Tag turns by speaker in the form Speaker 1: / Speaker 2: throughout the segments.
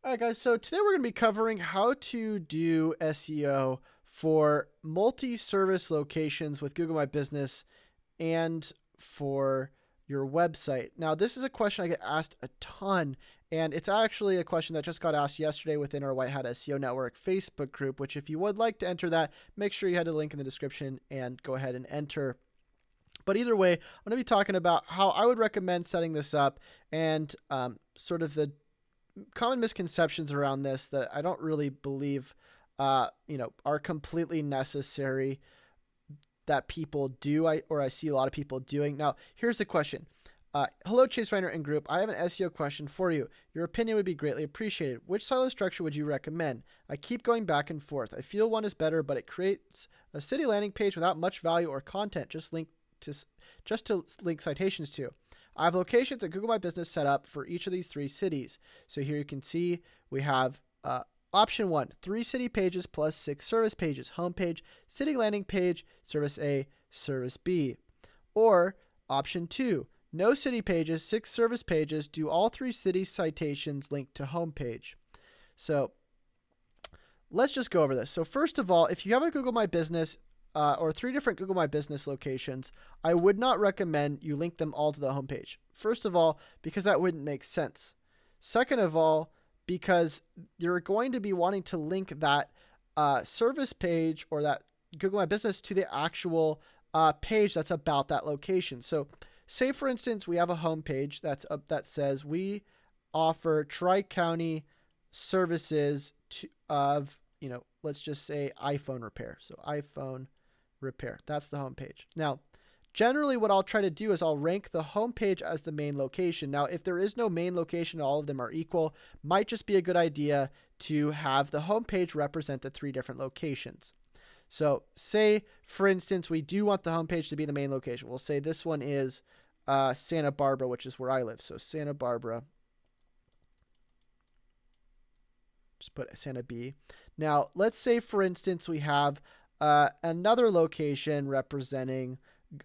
Speaker 1: All right, guys. So today we're going to be covering how to do SEO for multi-service locations with Google My Business and for your website. Now, this is a question I get asked a ton, and it's actually a question that just got asked yesterday within our White Hat SEO Network Facebook group, which if you would like to enter that, make sure you head to the link in the description and go ahead and enter. But either way, I'm going to be talking about how I would recommend setting this up and sort of the common misconceptions around this that I don't really believe, are completely necessary that people do, I see a lot of people doing. Now, here's the question. Hello, Chase Reiner and group. I have an SEO question for you. Your opinion would be greatly appreciated. Which silo structure would you recommend? I keep going back and forth. I feel one is better, but it creates a city landing page without much value or content, just to link citations to. I have locations at Google My Business set up for each of these 3 cities. So here you can see we have option 1, 3 city pages plus 6 service pages, homepage, city landing page, service A, service B. Or option 2, no city pages, 6 service pages, do all 3 city citations linked to homepage. So let's just go over this. So first of all, if you have a Google My Business or 3 different Google My Business locations, I would not recommend you link them all to the homepage. First of all, because that wouldn't make sense. Second of all, because you're going to be wanting to link that service page or that Google My Business to the actual page that's about that location. So say, for instance, we have a homepage that says we offer Tri-County services of, let's just say iPhone repair. So iPhone repair. That's the homepage. Now, generally what I'll try to do is I'll rank the homepage as the main location. Now, if there is no main location, all of them are equal, might just be a good idea to have the homepage represent the 3 different locations. So say, for instance, we do want the homepage to be the main location. We'll say this one is Santa Barbara, which is where I live. So Santa Barbara. Just put Santa B. Now, let's say, for instance, we have another location representing,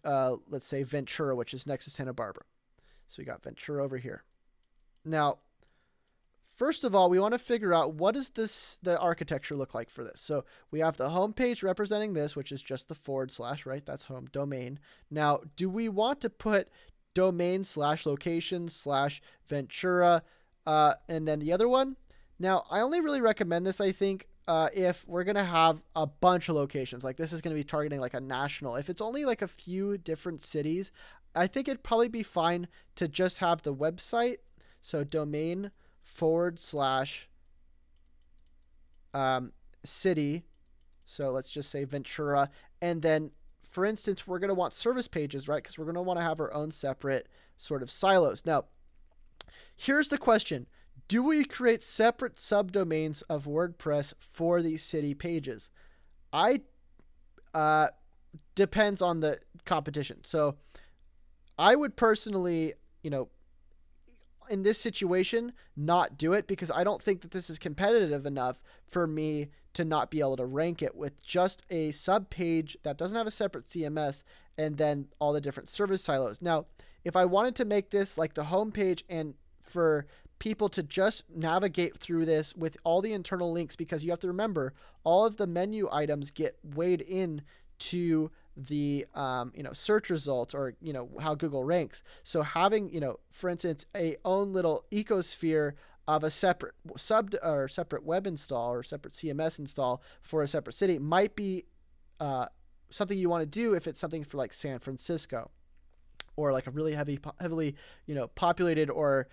Speaker 1: let's say, Ventura, which is next to Santa Barbara. So we got Ventura over here. Now, first of all, we want to figure out what does the architecture look like for this. So we have the home page representing this, which is just the / right? That's home domain. Now, do we want to put domain / location / Ventura and then the other one? Now, I only really recommend this, I think, if we're going to have a bunch of locations. Like this is going to be targeting like a national. If it's only like a few different cities, I think it'd probably be fine to just have the website. So domain / city. So let's just say Ventura. And then, for instance, we're going to want service pages, right? Because we're going to want to have our own separate sort of silos. Now, here's the question. Do we create separate subdomains of WordPress for these city pages? Depends on the competition. So I would personally, in this situation, not do it because I don't think that this is competitive enough for me to not be able to rank it with just a sub page that doesn't have a separate CMS and then all the different service silos. Now, if I wanted to make this like the home page and for people to just navigate through this with all the internal links, because you have to remember all of the menu items get weighed in to the search results or how Google ranks. So having for instance a own little ecosphere of a separate separate web install or separate CMS install for a separate city might be something you want to do if it's something for like San Francisco or like a really heavily populated or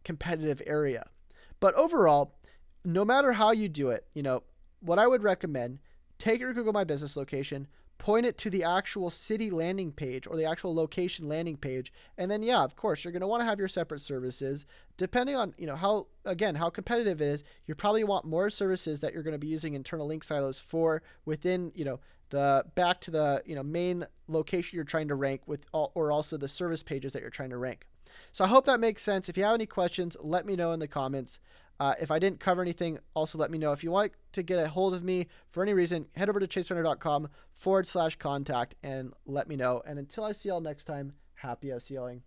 Speaker 1: competitive area. But overall, no matter how you do it, what I would recommend, take your Google My Business location, point it to the actual city landing page or the actual location landing page. And then, yeah, of course, you're going to want to have your separate services. Depending on, how competitive it is, you probably want more services that you're going to be using internal link silos for within, the back to the, main location you're trying to rank with, or also the service pages that you're trying to rank. So I hope that makes sense. If you have any questions, let me know in the comments. If I didn't cover anything, also let me know. If you want to get a hold of me for any reason, head over to chasereiner.com/contact and let me know. And until I see y'all next time, happy SEOing.